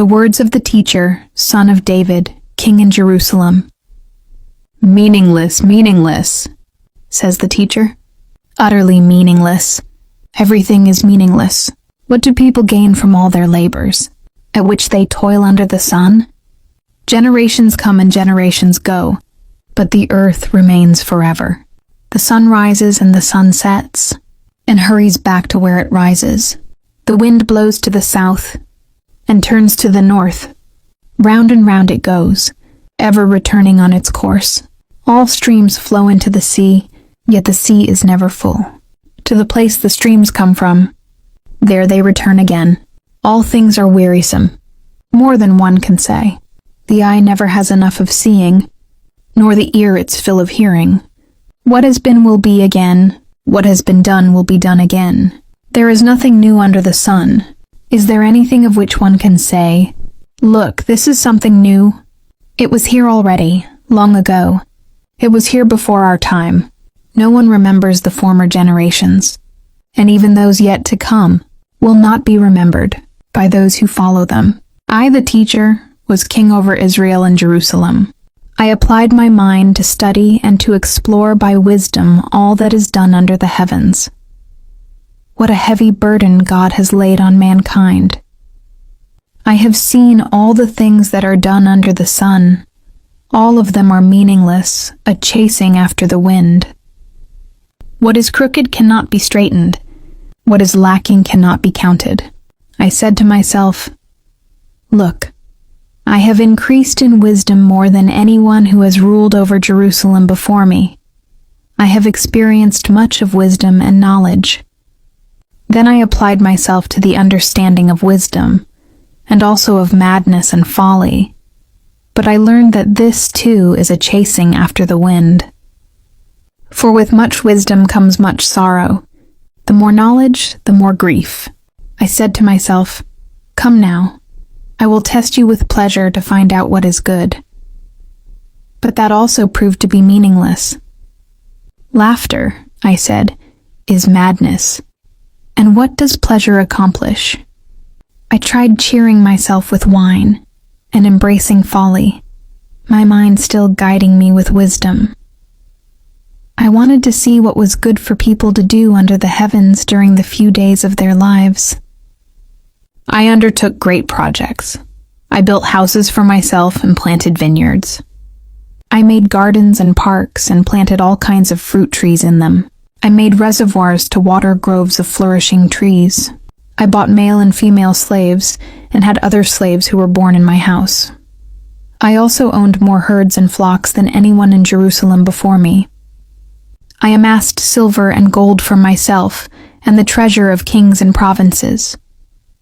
The words of the teacher, son of David, king in Jerusalem. Meaningless, meaningless, says the teacher. Utterly meaningless. Everything is meaningless. What do people gain from all their labors, at which they toil under the sun? Generations come and generations go, but the earth remains forever. The sun rises and the sun sets, and hurries back to where it rises. The wind blows to the south, and turns to the north. Round and round it goes, ever returning on its course. All streams flow into the sea, yet the sea is never full. To the place the streams come from, there they return again. All things are wearisome. More than one can say. The eye never has enough of seeing, nor the ear its fill of hearing. What has been will be again. What has been done will be done again. There is nothing new under the sun. Is there anything of which one can say, "Look, this is something new"? It was here already, long ago. It was here before our time. No one remembers the former generations, and even those yet to come will not be remembered by those who follow them. I, the teacher, was king over Israel and Jerusalem. I applied my mind to study and to explore by wisdom all that is done under the heavens. What a heavy burden God has laid on mankind. I have seen all the things that are done under the sun. All of them are meaningless, a chasing after the wind. What is crooked cannot be straightened. What is lacking cannot be counted. I said to myself, "Look, I have increased in wisdom more than anyone who has ruled over Jerusalem before me. I have experienced much of wisdom and knowledge." Then I applied myself to the understanding of wisdom, and also of madness and folly. But I learned that this, too, is a chasing after the wind. For with much wisdom comes much sorrow. The more knowledge, the more grief. I said to myself, "Come now, I will test you with pleasure to find out what is good." But that also proved to be meaningless. Laughter, I said, is madness. And what does pleasure accomplish? I tried cheering myself with wine and embracing folly, my mind still guiding me with wisdom. I wanted to see what was good for people to do under the heavens during the few days of their lives. I undertook great projects. I built houses for myself and planted vineyards. I made gardens and parks and planted all kinds of fruit trees in them. I made reservoirs to water groves of flourishing trees. I bought male and female slaves and had other slaves who were born in my house. I also owned more herds and flocks than anyone in Jerusalem before me. I amassed silver and gold for myself and the treasure of kings and provinces.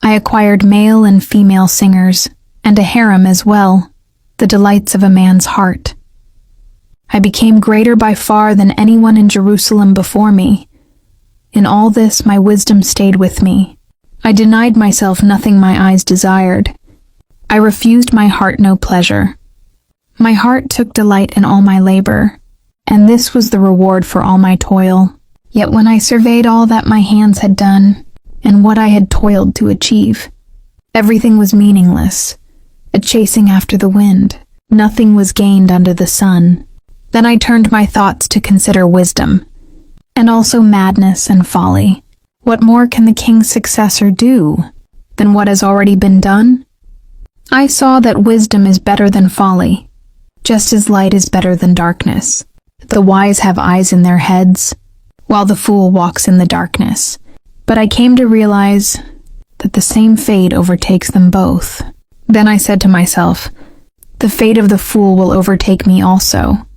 I acquired male and female singers and a harem as well, the delights of a man's heart. I became greater by far than anyone in Jerusalem before me. In all this my wisdom stayed with me. I denied myself nothing my eyes desired. I refused my heart no pleasure. My heart took delight in all my labor, and this was the reward for all my toil. Yet when I surveyed all that my hands had done, and what I had toiled to achieve, everything was meaningless, a chasing after the wind. Nothing was gained under the sun. Then I turned my thoughts to consider wisdom, and also madness and folly. What more can the king's successor do than what has already been done? I saw that wisdom is better than folly, just as light is better than darkness. The wise have eyes in their heads, while the fool walks in the darkness. But I came to realize that the same fate overtakes them both. Then I said to myself, "The fate of the fool will overtake me also.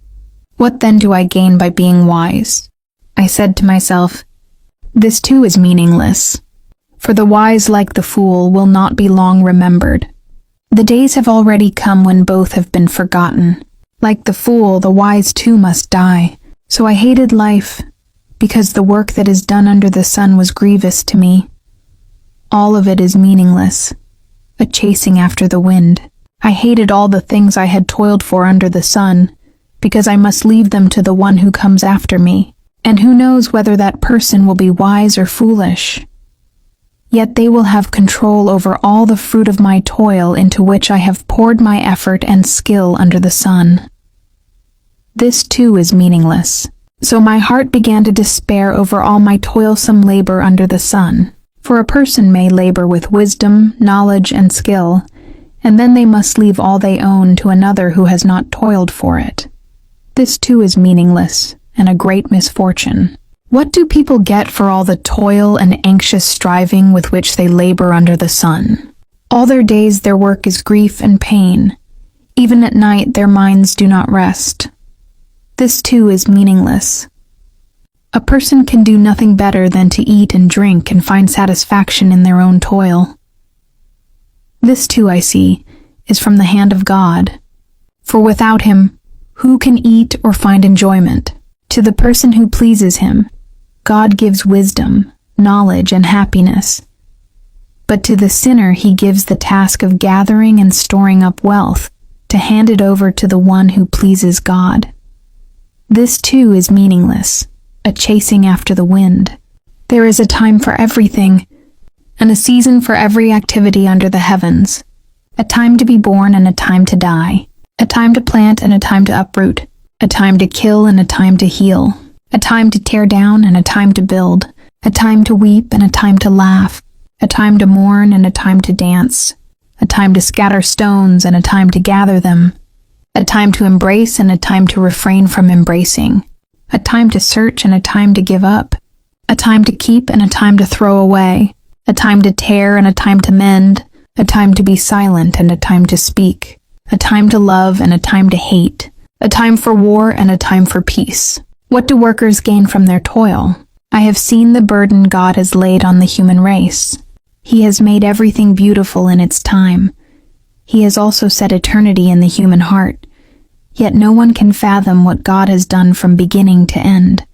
What then do I gain by being wise?" I said to myself, "This too is meaningless, for the wise, like the fool, will not be long remembered. The days have already come when both have been forgotten. Like the fool, the wise too must die. So I hated life, because the work that is done under the sun was grievous to me. All of it is meaningless, a chasing after the wind. I hated all the things I had toiled for under the sun, because I must leave them to the one who comes after me, and who knows whether that person will be wise or foolish. Yet they will have control over all the fruit of my toil into which I have poured my effort and skill under the sun. This too is meaningless. So my heart began to despair over all my toilsome labor under the sun. For a person may labor with wisdom, knowledge, and skill, and then they must leave all they own to another who has not toiled for it. This too is meaningless, and a great misfortune. What do people get for all the toil and anxious striving with which they labor under the sun? All their days their work is grief and pain. Even at night their minds do not rest. This too is meaningless. A person can do nothing better than to eat and drink and find satisfaction in their own toil. This too, I see, is from the hand of God. For without him, who can eat or find enjoyment? To the person who pleases him, God gives wisdom, knowledge, and happiness. But to the sinner he gives the task of gathering and storing up wealth to hand it over to the one who pleases God. This too is meaningless, a chasing after the wind. There is a time for everything, and a season for every activity under the heavens, a time to be born and a time to die, a time to plant and a time to uproot, a time to kill and a time to heal, a time to tear down and a time to build, a time to weep and a time to laugh, a time to mourn and a time to dance, a time to scatter stones and a time to gather them, a time to embrace and a time to refrain from embracing, a time to search and a time to give up, a time to keep and a time to throw away, a time to tear and a time to mend, a time to be silent and a time to speak, a time to love and a time to hate, a time for war and a time for peace. What do workers gain from their toil? I have seen the burden God has laid on the human race. He has made everything beautiful in its time. He has also set eternity in the human heart. Yet no one can fathom what God has done from beginning to end.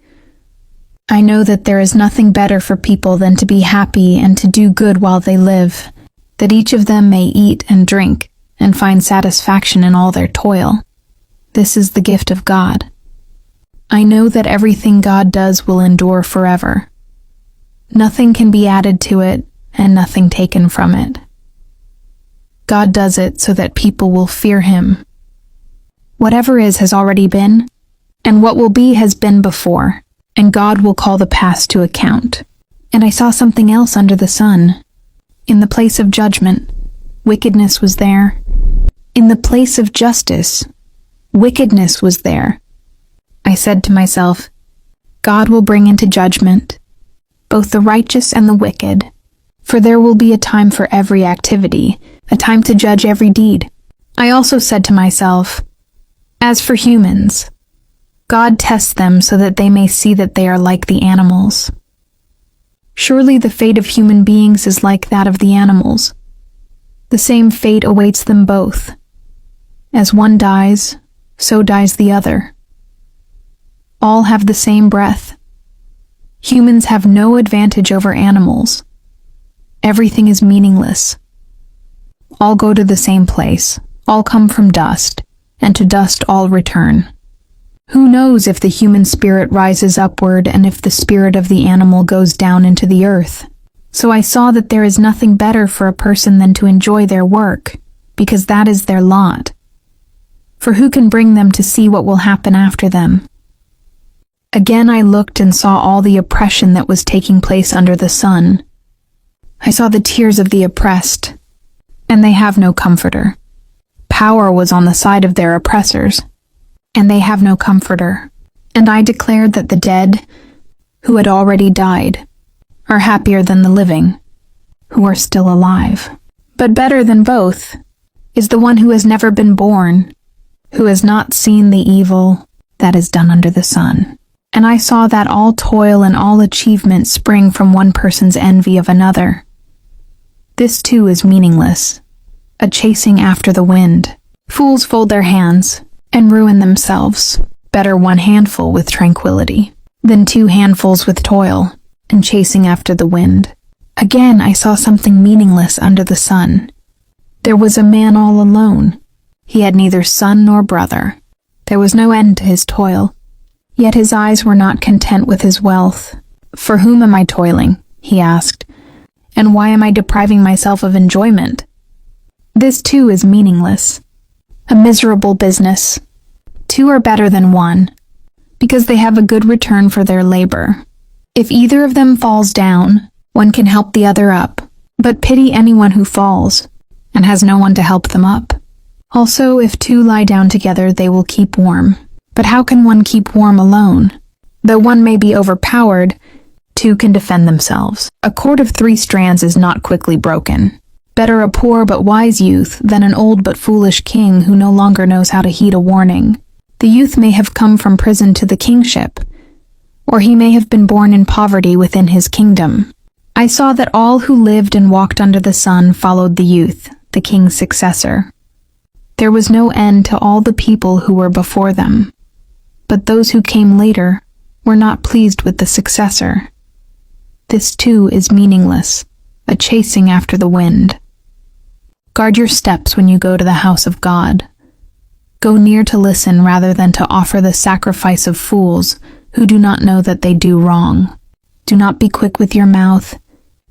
I know that there is nothing better for people than to be happy and to do good while they live, that each of them may eat and drink and find satisfaction in all their toil. This is the gift of God. I know that everything God does will endure forever. Nothing can be added to it and nothing taken from it. God does it so that people will fear him. Whatever is has already been, and what will be has been before, and God will call the past to account. And I saw something else under the sun. In the place of judgment, wickedness was there. In the place of justice, wickedness was there. I said to myself, God will bring into judgment both the righteous and the wicked, for there will be a time for every activity, a time to judge every deed. I also said to myself, as for humans, God tests them so that they may see that they are like the animals. Surely the fate of human beings is like that of the animals. The same fate awaits them both. As one dies, so dies the other. All have the same breath. Humans have no advantage over animals. Everything is meaningless. All go to the same place. All come from dust, and to dust all return. Who knows if the human spirit rises upward and if the spirit of the animal goes down into the earth? So I saw that there is nothing better for a person than to enjoy their work, because that is their lot. For who can bring them to see what will happen after them? Again I looked and saw all the oppression that was taking place under the sun. I saw the tears of the oppressed, and they have no comforter. Power was on the side of their oppressors, and they have no comforter. And I declared that the dead, who had already died, are happier than the living, who are still alive. But better than both is the one who has never been born, who has not seen the evil that is done under the sun. And I saw that all toil and all achievement spring from one person's envy of another. This too is meaningless, a chasing after the wind. Fools fold their hands and ruin themselves. Better one handful with tranquility than 2 handfuls with toil and chasing after the wind. Again I saw something meaningless under the sun. There was a man all alone. He had neither son nor brother. There was no end to his toil. Yet his eyes were not content with his wealth. For whom am I toiling? He asked. And why am I depriving myself of enjoyment? This too is meaningless. A miserable business. Two are better than one, because they have a good return for their labor. If either of them falls down, one can help the other up, but pity anyone who falls, and has no one to help them up. Also, if two lie down together, they will keep warm. But how can one keep warm alone? Though one may be overpowered, two can defend themselves. A cord of 3 strands is not quickly broken. Better a poor but wise youth than an old but foolish king who no longer knows how to heed a warning. The youth may have come from prison to the kingship, or he may have been born in poverty within his kingdom. I saw that all who lived and walked under the sun followed the youth, the king's successor. There was no end to all the people who were before them, but those who came later were not pleased with the successor. This too is meaningless, a chasing after the wind. Guard your steps when you go to the house of God. Go near to listen rather than to offer the sacrifice of fools who do not know that they do wrong. Do not be quick with your mouth.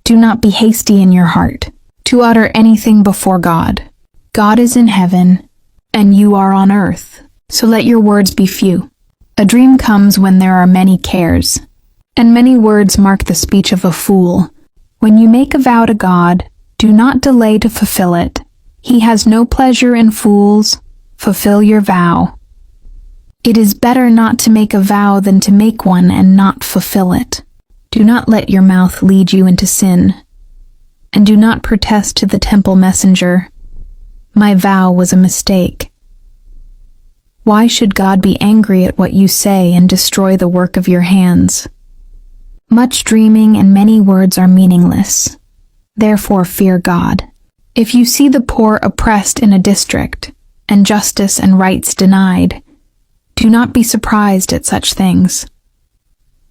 Do not be hasty in your heart to utter anything before God. God is in heaven, and you are on earth, so let your words be few. A dream comes when there are many cares, and many words mark the speech of a fool. When you make a vow to God, do not delay to fulfill it. He has no pleasure in fools. Fulfill your vow. It is better not to make a vow than to make one and not fulfill it. Do not let your mouth lead you into sin, and do not protest to the temple messenger, "My vow was a mistake." Why should God be angry at what you say and destroy the work of your hands? Much dreaming and many words are meaningless. Therefore fear God. If you see the poor oppressed in a district, and justice and rights denied, do not be surprised at such things.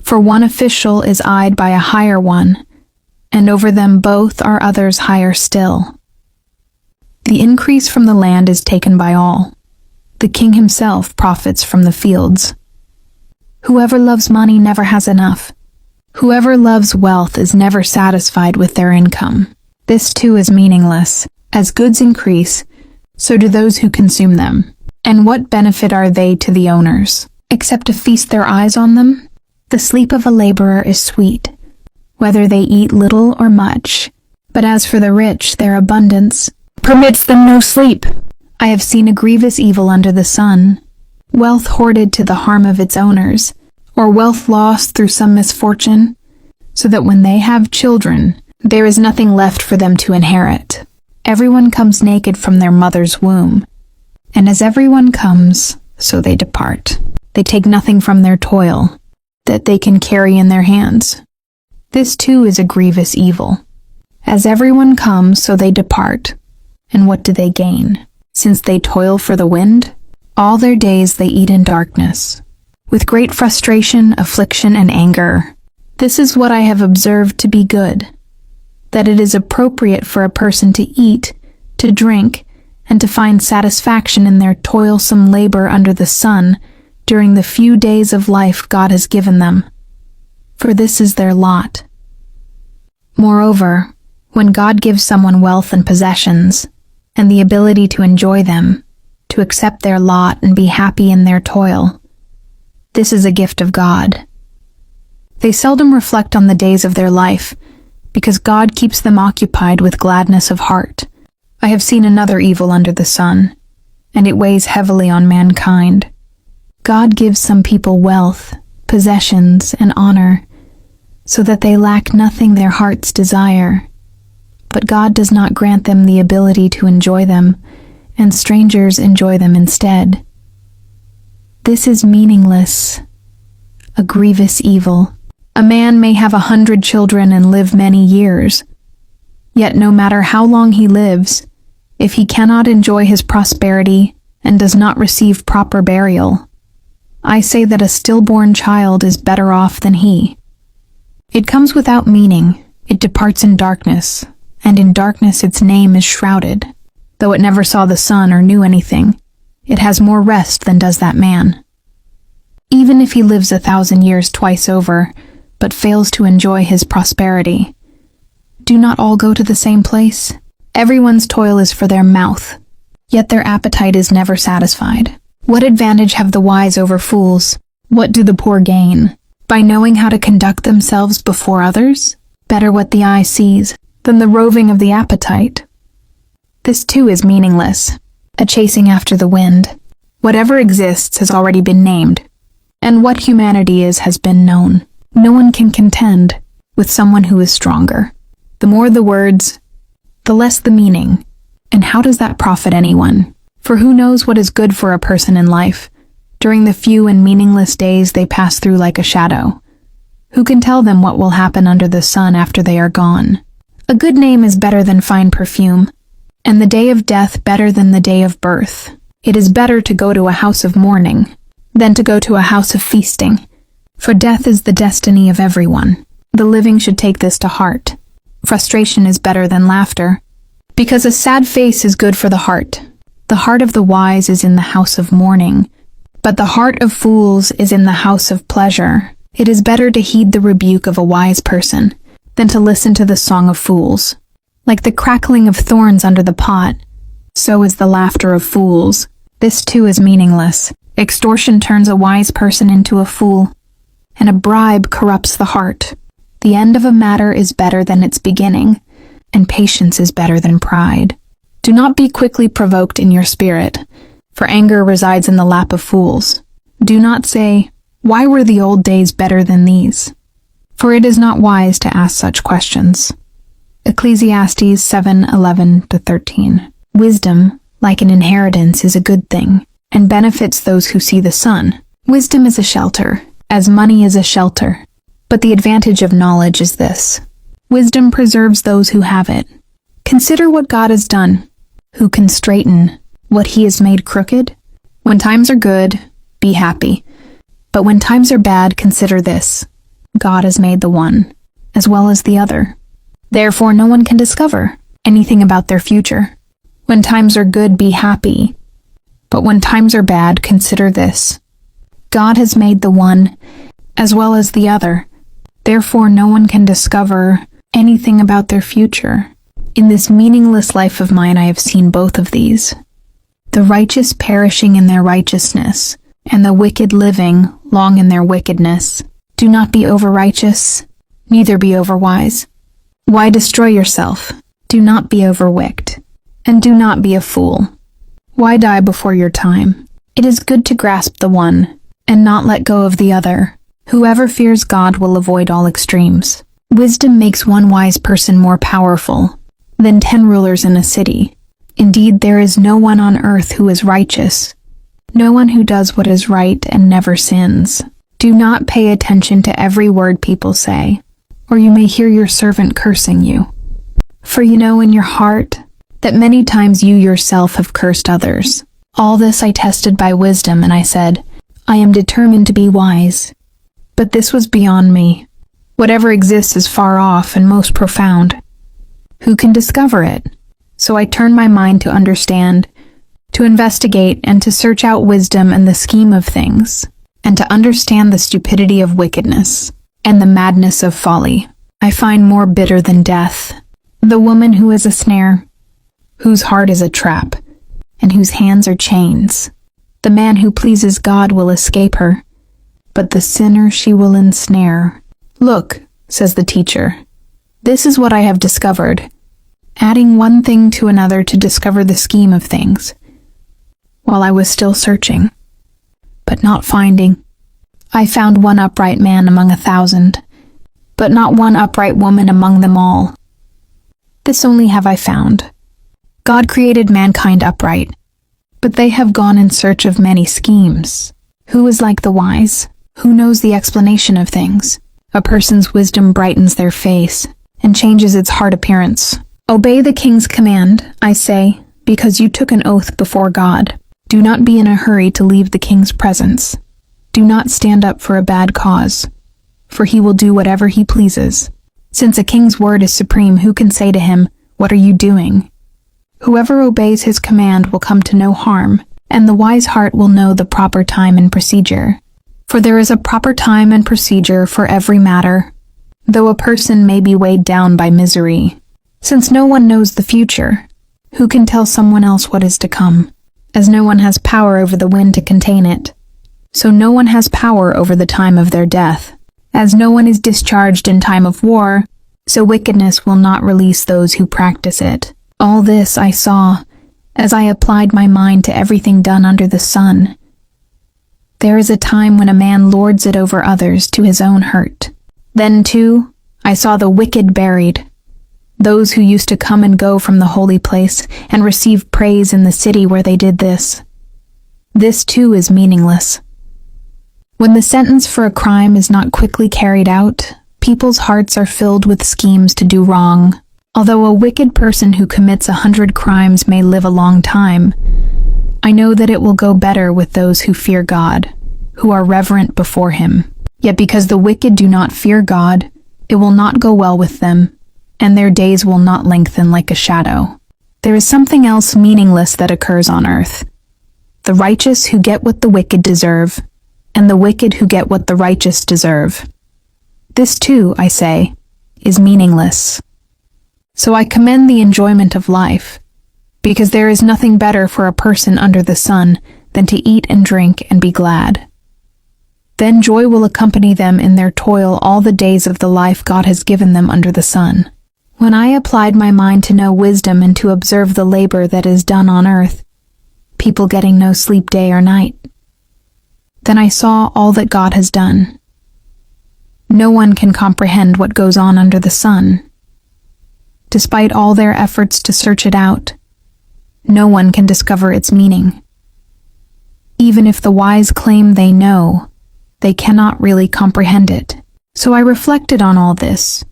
For one official is eyed by a higher one, and over them both are others higher still. The increase from the land is taken by all. The king himself profits from the fields. Whoever loves money never has enough. Whoever loves wealth is never satisfied with their income. This too is meaningless. As goods increase, so do those who consume them. And what benefit are they to the owners, except to feast their eyes on them? The sleep of a laborer is sweet, whether they eat little or much. But as for the rich, their abundance permits them no sleep. I have seen a grievous evil under the sun, wealth hoarded to the harm of its owners, or wealth lost through some misfortune, so that when they have children, there is nothing left for them to inherit. Everyone comes naked from their mother's womb, and as everyone comes, so they depart. They take nothing from their toil that they can carry in their hands. This too is a grievous evil. As everyone comes, so they depart. And what do they gain? Since they toil for the wind, all their days they eat in darkness, with great frustration, affliction, and anger. This is what I have observed to be good, that it is appropriate for a person to eat, to drink, and to find satisfaction in their toilsome labor under the sun during the few days of life God has given them, for this is their lot. Moreover, when God gives someone wealth and possessions, and the ability to enjoy them, to accept their lot and be happy in their toil, this is a gift of God. They seldom reflect on the days of their life, because God keeps them occupied with gladness of heart. I have seen another evil under the sun, and it weighs heavily on mankind. God gives some people wealth, possessions, and honor, so that they lack nothing their hearts desire. But God does not grant them the ability to enjoy them, and strangers enjoy them instead. This is meaningless, a grievous evil. A man may have 100 children and live many years, yet no matter how long he lives, if he cannot enjoy his prosperity and does not receive proper burial, I say that a stillborn child is better off than he. It comes without meaning, it departs in darkness, and in darkness its name is shrouded. Though it never saw the sun or knew anything, it has more rest than does that man. Even if he lives 1,000 years twice over, but fails to enjoy his prosperity, Do not all go to the same place? Everyone's toil is for their mouth, yet their appetite is never satisfied. What advantage have the wise over fools? What do the poor gain? By knowing how to conduct themselves before others? Better what the eye sees than the roving of the appetite. This too is meaningless, a chasing after the wind. Whatever exists has already been named, and what humanity is has been known. No one can contend with someone who is stronger. The more the words, the less the meaning. And how does that profit anyone? For who knows what is good for a person in life, during the few and meaningless days they pass through like a shadow? Who can tell them what will happen under the sun after they are gone? A good name is better than fine perfume, and the day of death better than the day of birth. It is better to go to a house of mourning than to go to a house of feasting, for death is the destiny of everyone. The living should take this to heart. Frustration is better than laughter, because a sad face is good for the heart. The heart of the wise is in the house of mourning, but the heart of fools is in the house of pleasure. It is better to heed the rebuke of a wise person than to listen to the song of fools. Like the crackling of thorns under the pot, so is the laughter of fools. This too is meaningless. Extortion turns a wise person into a fool, and a bribe corrupts the heart. The end of a matter is better than its beginning, and patience is better than pride. Do not be quickly provoked in your spirit, for anger resides in the lap of fools. Do not say, "Why were the old days better than these?" For it is not wise to ask such questions. Ecclesiastes 7:11-13. Wisdom, like an inheritance, is a good thing, and benefits those who see the sun. Wisdom is a shelter, as money is a shelter. But the advantage of knowledge is this: wisdom preserves those who have it. Consider what God has done. Who can straighten what he has made crooked? When times are good, be happy. But when times are bad, consider this: God has made the one, as well as the other. Therefore no one can discover anything about their future. When times are good, be happy. But when times are bad, consider this: God has made the one, as well as the other. Therefore no one can discover anything about their future. In this meaningless life of mine I have seen both of these: the righteous perishing in their righteousness, and the wicked living long in their wickedness. Do not be over-righteous, neither be over-wise. Why destroy yourself? Do not be overwicked, and do not be a fool. Why die before your time? It is good to grasp the one, and not let go of the other. Whoever fears God will avoid all extremes. Wisdom makes one wise person more powerful than 10 rulers in a city. Indeed, there is no one on earth who is righteous, no one who does what is right and never sins. Do not pay attention to every word people say, or you may hear your servant cursing you. For you know in your heart that many times you yourself have cursed others. All this I tested by wisdom, and I said, I am determined to be wise. But this was beyond me. Whatever exists is far off and most profound. Who can discover it? So I turned my mind to understand, to investigate, and to search out wisdom and the scheme of things, and to understand the stupidity of wickedness and the madness of folly. I find more bitter than death the woman who is a snare, whose heart is a trap, and whose hands are chains. The man who pleases God will escape her, but the sinner she will ensnare. Look, says the teacher, this is what I have discovered, adding one thing to another to discover the scheme of things, while I was still searching, but not finding. I found one upright man among 1,000, but not one upright woman among them all. This only have I found: God created mankind upright, but they have gone in search of many schemes. Who is like the wise? Who knows the explanation of things? A person's wisdom brightens their face and changes its hard appearance. Obey the king's command, I say, because you took an oath before God. Do not be in a hurry to leave the king's presence. Do not stand up for a bad cause, for he will do whatever he pleases. Since a king's word is supreme, who can say to him, "What are you doing?" Whoever obeys his command will come to no harm, and the wise heart will know the proper time and procedure. For there is a proper time and procedure for every matter, though a person may be weighed down by misery. Since no one knows the future, who can tell someone else what is to come? As no one has power over the wind to contain it, so no one has power over the time of their death. As no one is discharged in time of war, so wickedness will not release those who practice it. All this I saw, as I applied my mind to everything done under the sun. There is a time when a man lords it over others to his own hurt. Then, too, I saw the wicked buried, those who used to come and go from the holy place and receive praise in the city where they did this. This, too, is meaningless. When the sentence for a crime is not quickly carried out, people's hearts are filled with schemes to do wrong. Although a wicked person who commits 100 crimes may live a long time, I know that it will go better with those who fear God, who are reverent before Him. Yet because the wicked do not fear God, it will not go well with them, and their days will not lengthen like a shadow. There is something else meaningless that occurs on earth. The righteous who get what the wicked deserve, and the wicked who get what the righteous deserve. This too, I say, is meaningless. So I commend the enjoyment of life, because there is nothing better for a person under the sun than to eat and drink and be glad. Then joy will accompany them in their toil all the days of the life God has given them under the sun. When I applied my mind to know wisdom and to observe the labor that is done on earth, people getting no sleep day or night, then I saw all that God has done. No one can comprehend what goes on under the sun. Despite all their efforts to search it out, no one can discover its meaning. Even if the wise claim they know, they cannot really comprehend it. So I reflected on all this,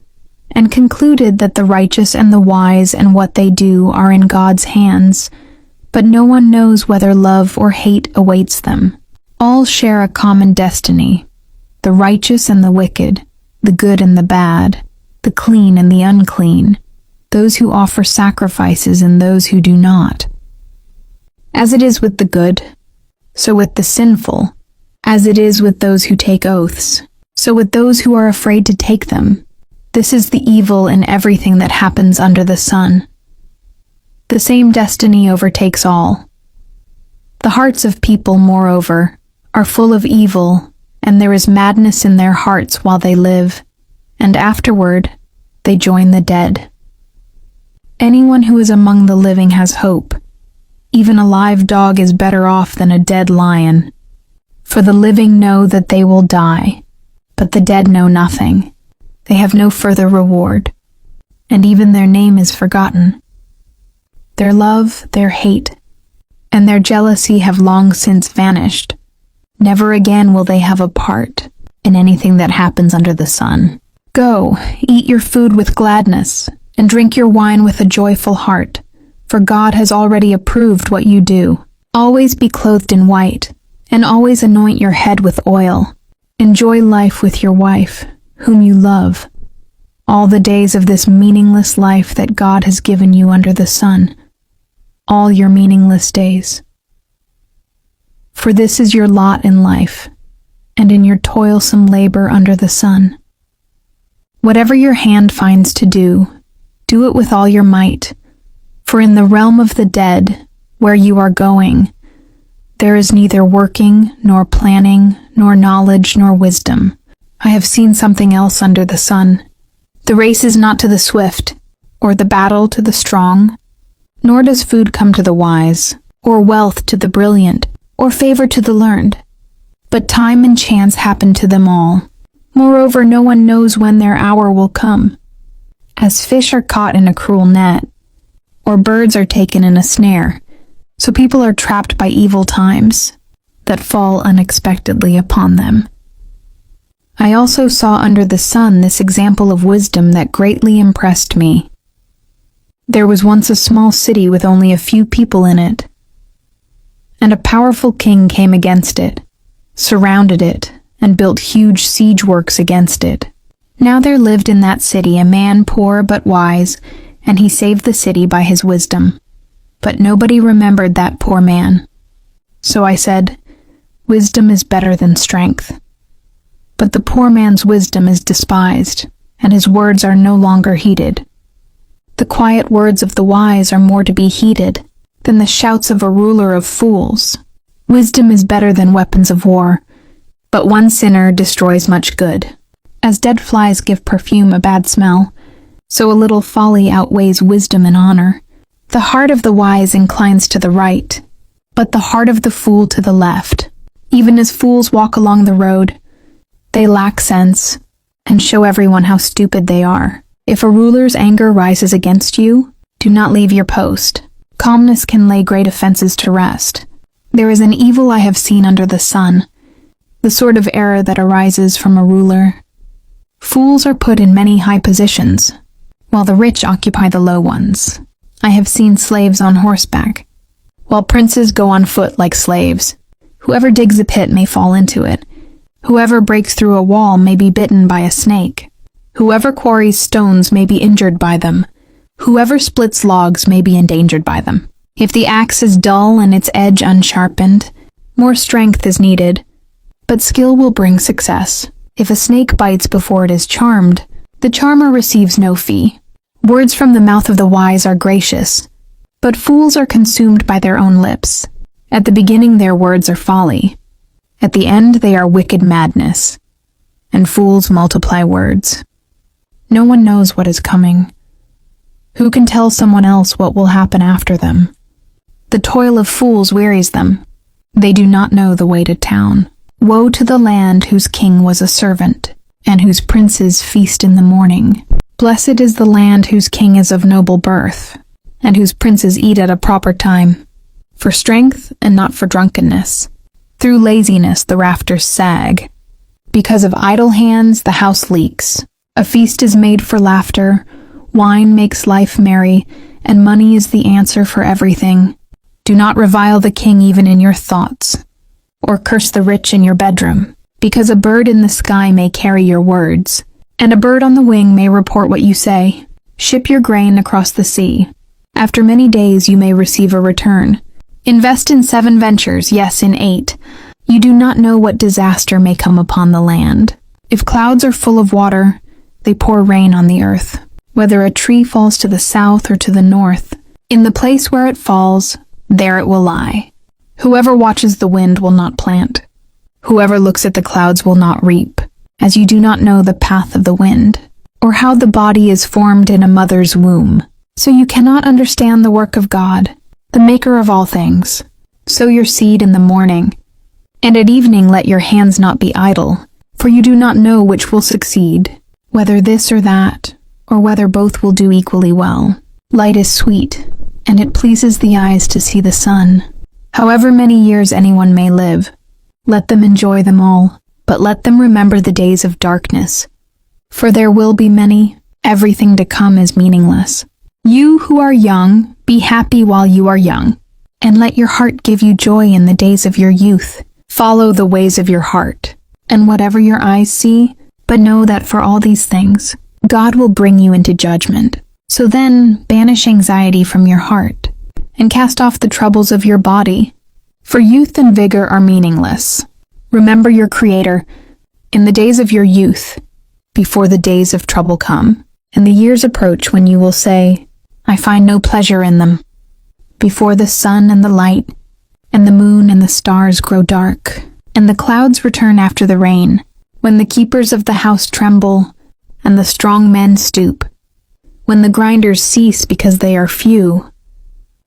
and concluded that the righteous and the wise and what they do are in God's hands, but no one knows whether love or hate awaits them. All share a common destiny, the righteous and the wicked, the good and the bad, the clean and the unclean, those who offer sacrifices and those who do not. As it is with the good, so with the sinful. As it is with those who take oaths, so with those who are afraid to take them. This is the evil in everything that happens under the sun. The same destiny overtakes all. The hearts of people, moreover, are full of evil, and there is madness in their hearts while they live, and afterward they join the dead. Anyone who is among the living has hope. Even a live dog is better off than a dead lion. For the living know that they will die, but the dead know nothing. They have no further reward, and even their name is forgotten. Their love, their hate, and their jealousy have long since vanished. Never again will they have a part in anything that happens under the sun. Go, eat your food with gladness, and drink your wine with a joyful heart, for God has already approved what you do. Always be clothed in white, and always anoint your head with oil. Enjoy life with your wife, whom you love, all the days of this meaningless life that God has given you under the sun, all your meaningless days. For this is your lot in life, and in your toilsome labor under the sun. Whatever your hand finds to do, do it with all your might, for in the realm of the dead, where you are going, there is neither working, nor planning, nor knowledge, nor wisdom. I have seen something else under the sun. The race is not to the swift, or the battle to the strong, nor does food come to the wise, or wealth to the brilliant, or favor to the learned. But time and chance happen to them all. Moreover, no one knows when their hour will come. As fish are caught in a cruel net, or birds are taken in a snare, so people are trapped by evil times that fall unexpectedly upon them. I also saw under the sun this example of wisdom that greatly impressed me. There was once a small city with only a few people in it, and a powerful king came against it, surrounded it, and built huge siege works against it. Now there lived in that city a man poor but wise, and he saved the city by his wisdom. But nobody remembered that poor man. So I said, wisdom is better than strength. But the poor man's wisdom is despised, and his words are no longer heeded. The quiet words of the wise are more to be heeded than the shouts of a ruler of fools. Wisdom is better than weapons of war, but one sinner destroys much good. As dead flies give perfume a bad smell, so a little folly outweighs wisdom and honor. The heart of the wise inclines to the right, but the heart of the fool to the left. Even as fools walk along the road, they lack sense and show everyone how stupid they are. If a ruler's anger rises against you, do not leave your post. Calmness can lay great offenses to rest. There is an evil I have seen under the sun, the sort of error that arises from a ruler. Fools are put in many high positions, while the rich occupy the low ones. I have seen slaves on horseback, while princes go on foot like slaves. Whoever digs a pit may fall into it. Whoever breaks through a wall may be bitten by a snake. Whoever quarries stones may be injured by them. Whoever splits logs may be endangered by them. If the axe is dull and its edge unsharpened, more strength is needed, but skill will bring success. If a snake bites before it is charmed, the charmer receives no fee. Words from the mouth of the wise are gracious, but fools are consumed by their own lips. At the beginning their words are folly. At the end they are wicked madness, and fools multiply words. No one knows what is coming. Who can tell someone else what will happen after them? The toil of fools wearies them. They do not know the way to town. Woe to the land whose king was a servant, and whose princes feast in the morning. Blessed is the land whose king is of noble birth, and whose princes eat at a proper time, for strength and not for drunkenness. Through laziness the rafters sag. Because of idle hands the house leaks. A feast is made for laughter, wine makes life merry, and money is the answer for everything. Do not revile the king even in your thoughts, or curse the rich in your bedroom, because a bird in the sky may carry your words, and a bird on the wing may report what you say. Ship your grain across the sea. After many days you may receive a return. Invest in 7 ventures, yes, in 8. You do not know what disaster may come upon the land. If clouds are full of water, they pour rain on the earth. Whether a tree falls to the south or to the north, in the place where it falls, there it will lie. Whoever watches the wind will not plant. Whoever looks at the clouds will not reap, as you do not know the path of the wind, or how the body is formed in a mother's womb. So you cannot understand the work of God, the maker of all things. Sow your seed in the morning, and at evening let your hands not be idle, for you do not know which will succeed, whether this or that, or whether both will do equally well. Light is sweet, and it pleases the eyes to see the sun. However many years anyone may live, let them enjoy them all, but let them remember the days of darkness. For there will be many, everything to come is meaningless. You who are young, be happy while you are young, and let your heart give you joy in the days of your youth. Follow the ways of your heart, and whatever your eyes see, but know that for all these things, God will bring you into judgment. So then, banish anxiety from your heart, and cast off the troubles of your body, for youth and vigor are meaningless. Remember your Creator in the days of your youth, before the days of trouble come, and the years approach when you will say, I find no pleasure in them. Before the sun and the light, and the moon and the stars grow dark, and the clouds return after the rain, when the keepers of the house tremble, and the strong men stoop, when the grinders cease because they are few,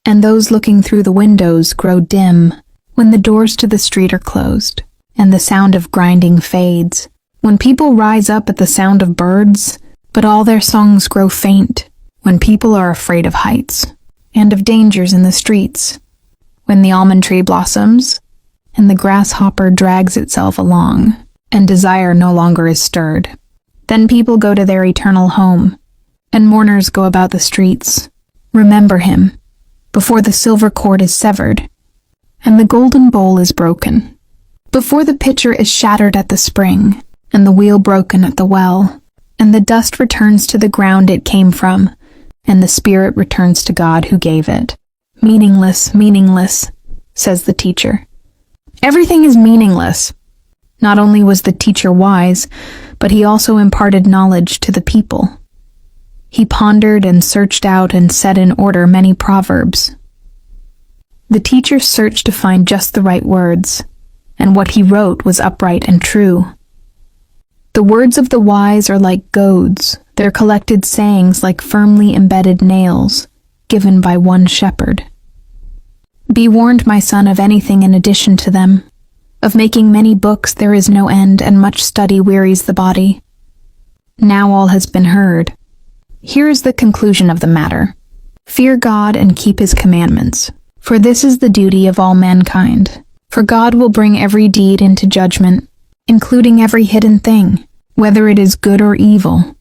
and those looking through the windows grow dim, when the doors to the street are closed, and the sound of grinding fades, when people rise up at the sound of birds, but all their songs grow faint, when people are afraid of heights, and of dangers in the streets, when the almond tree blossoms, and the grasshopper drags itself along, and desire no longer is stirred. Then people go to their eternal home, and mourners go about the streets. Remember him, before the silver cord is severed, and the golden bowl is broken, before the pitcher is shattered at the spring, and the wheel broken at the well, and the dust returns to the ground it came from, and the spirit returns to God who gave it. Meaningless, meaningless, says the teacher. Everything is meaningless. Not only was the teacher wise, but he also imparted knowledge to the people. He pondered and searched out and set in order many proverbs. The teacher searched to find just the right words, and what he wrote was upright and true. The words of the wise are like goads, their collected sayings like firmly embedded nails, given by one shepherd. Be warned, my son, of anything in addition to them. Of making many books there is no end, and much study wearies the body. Now all has been heard. Here is the conclusion of the matter. Fear God and keep his commandments, for this is the duty of all mankind. For God will bring every deed into judgment, including every hidden thing, whether it is good or evil.